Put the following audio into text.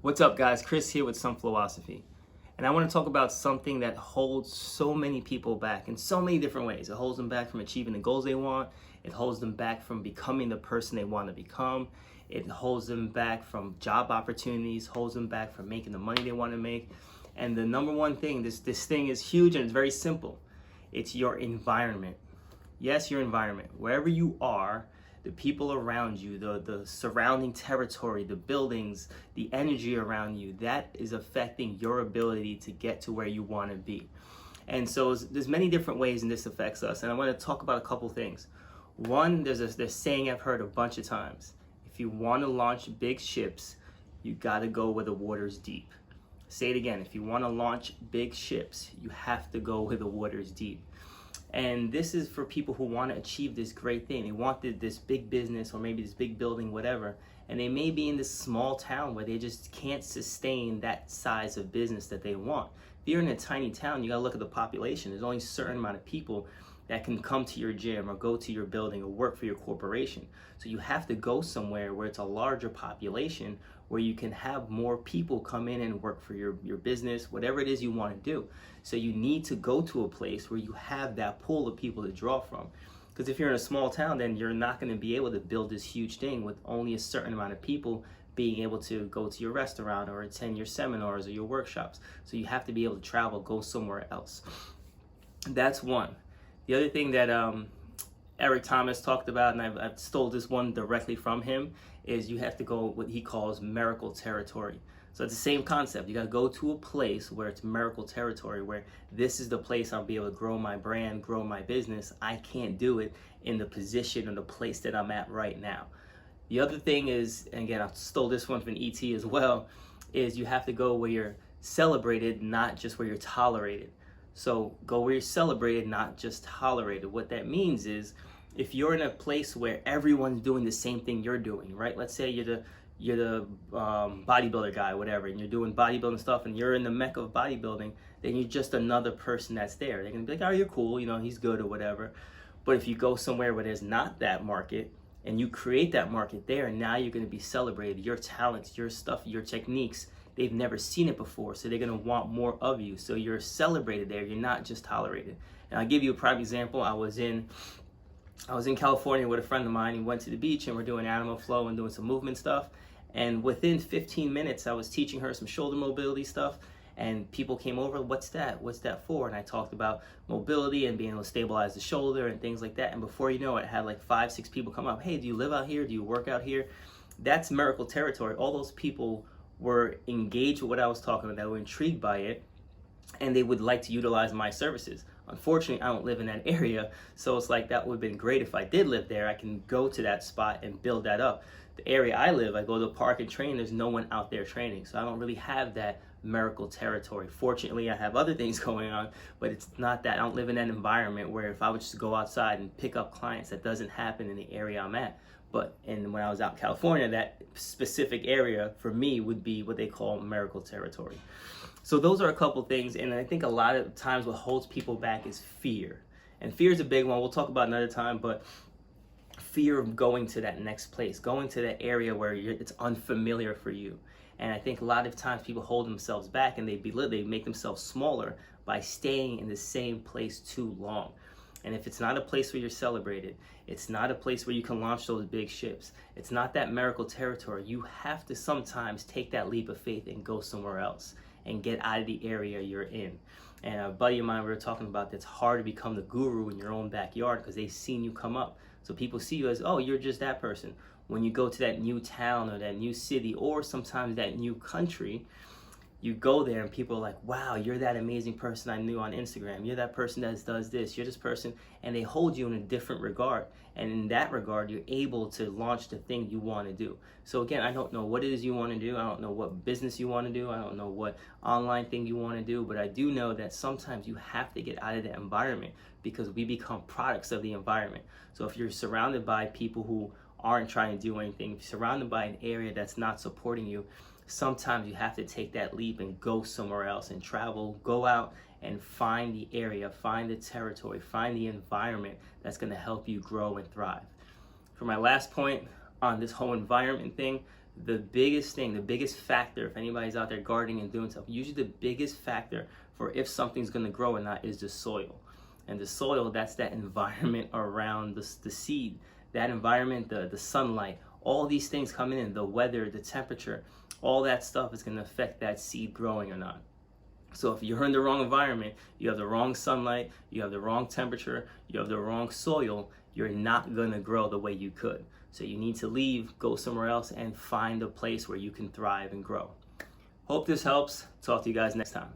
What's up, guys? Chris here with Some Philosophy. And I want to talk about something that holds so many people back in so many different ways. It holds them back from achieving the goals they want, it holds them back from becoming the person they want to become, it holds them back from job opportunities, holds them back from making the money they want to make. And the number one thing, this thing is huge and it's very simple. It's your environment. Yes, your environment. Wherever you are, the people around you, the surrounding territory, the buildings, the energy around you, that is affecting your ability to get to where you want to be. And so there's many different ways in this affects us. And I want to talk about a couple things. One, there's this saying I've heard a bunch of times. If you want to launch big ships, you got to go where the water's deep. Say it again. If you want to launch big ships, you have to go where the water's deep. And this is for people who want to achieve this great thing. They want this big business or maybe this big building, whatever. And they may be in this small town where they just can't sustain that size of business that they want. If you're in a tiny town, you got to look at the population. There's only a certain amount of people that can come to your gym or go to your building or work for your corporation. So you have to go somewhere where it's a larger population, where you can have more people come in and work for your business, whatever it is you want to do. So you need to go to a place where you have that pool of people to draw from. Because if you're in a small town, then you're not going to be able to build this huge thing with only a certain amount of people being able to go to your restaurant or attend your seminars or your workshops. So you have to be able to travel, go somewhere else. That's one. The other thing that Eric Thomas talked about, and I've stole this one directly from him, is you have to go what he calls miracle territory. So it's the same concept. You got to go to a place where it's miracle territory, where this is the place I'll be able to grow my brand, grow my business. I can't do it in the position or the place that I'm at right now. The other thing is, and again, I stole this one from ET as well, is you have to go where you're celebrated, not just where you're tolerated. So go where you're celebrated, not just tolerated. What that means is, if you're in a place where everyone's doing the same thing you're doing, right? Let's say you're the bodybuilder guy, whatever, and you're doing bodybuilding stuff, and you're in the mecca of bodybuilding, then you're just another person that's there. They're gonna be like, oh, you're cool, he's good or whatever. But if you go somewhere where there's not that market, and you create that market there, now you're gonna be celebrated. Your talents, your stuff, your techniques, they've never seen it before, so they're gonna want more of you. So you're celebrated there, you're not just tolerated. And I'll give you a prime example. I was in California with a friend of mine. He went to the beach and we're doing animal flow and doing some movement stuff. And within 15 minutes, I was teaching her some shoulder mobility stuff. And people came over, what's that? What's that for? And I talked about mobility and being able to stabilize the shoulder and things like that. And before you know it, I had like 5-6 people come up. Hey, do you live out here? Do you work out here? That's miracle territory. All those people were engaged with what I was talking about. They were intrigued by it. And they would like to utilize my services. Unfortunately, I don't live in that area, so it's like that would have been great if I did live there. I can go to that spot and build that up. The area I live, I go to the park and train, there's no one out there training, so I don't really have that miracle territory. Fortunately, I have other things going on, but it's not that. I don't live in that environment where if I would just go outside and pick up clients, that doesn't happen in the area I'm at. But when I was out in California, that specific area for me would be what they call miracle territory. So those are a couple things, and I think a lot of times what holds people back is fear. And fear is a big one. We'll talk about another time, but fear of going to that next place, going to that area where it's unfamiliar for you. And I think a lot of times people hold themselves back and they make themselves smaller by staying in the same place too long. And if it's not a place where you're celebrated, it's not a place where you can launch those big ships, it's not that miracle territory, you have to sometimes take that leap of faith and go somewhere else and get out of the area you're in. And a buddy of mine, we were talking about that's hard to become the guru in your own backyard because they've seen you come up. So people see you as, oh, you're just that person. When you go to that new town or that new city or sometimes that new country, you go there and people are like, wow, you're that amazing person I knew on Instagram. You're that person that does this. You're this person. And they hold you in a different regard. And in that regard, you're able to launch the thing you want to do. So again, I don't know what it is you want to do. I don't know what business you want to do. I don't know what online thing you want to do. But I do know that sometimes you have to get out of that environment because we become products of the environment. So if you're surrounded by people who aren't trying to do anything, if you're surrounded by an area that's not supporting you, sometimes you have to take that leap and go somewhere else and travel, go out and find the area, find the territory, find the environment that's going to help you grow and thrive. For my last point on this whole environment thing, the biggest thing, the biggest factor, if anybody's out there gardening and doing stuff, usually the biggest factor for if something's going to grow or not is the soil. And the soil, that's that environment around the seed, that environment, the sunlight, all these things coming in, the weather, the temperature, all that stuff is going to affect that seed growing or not. So if you're in the wrong environment, you have the wrong sunlight, you have the wrong temperature, you have the wrong soil, you're not going to grow the way you could. So you need to leave, go somewhere else, and find a place where you can thrive and grow. Hope this helps. Talk to you guys next time.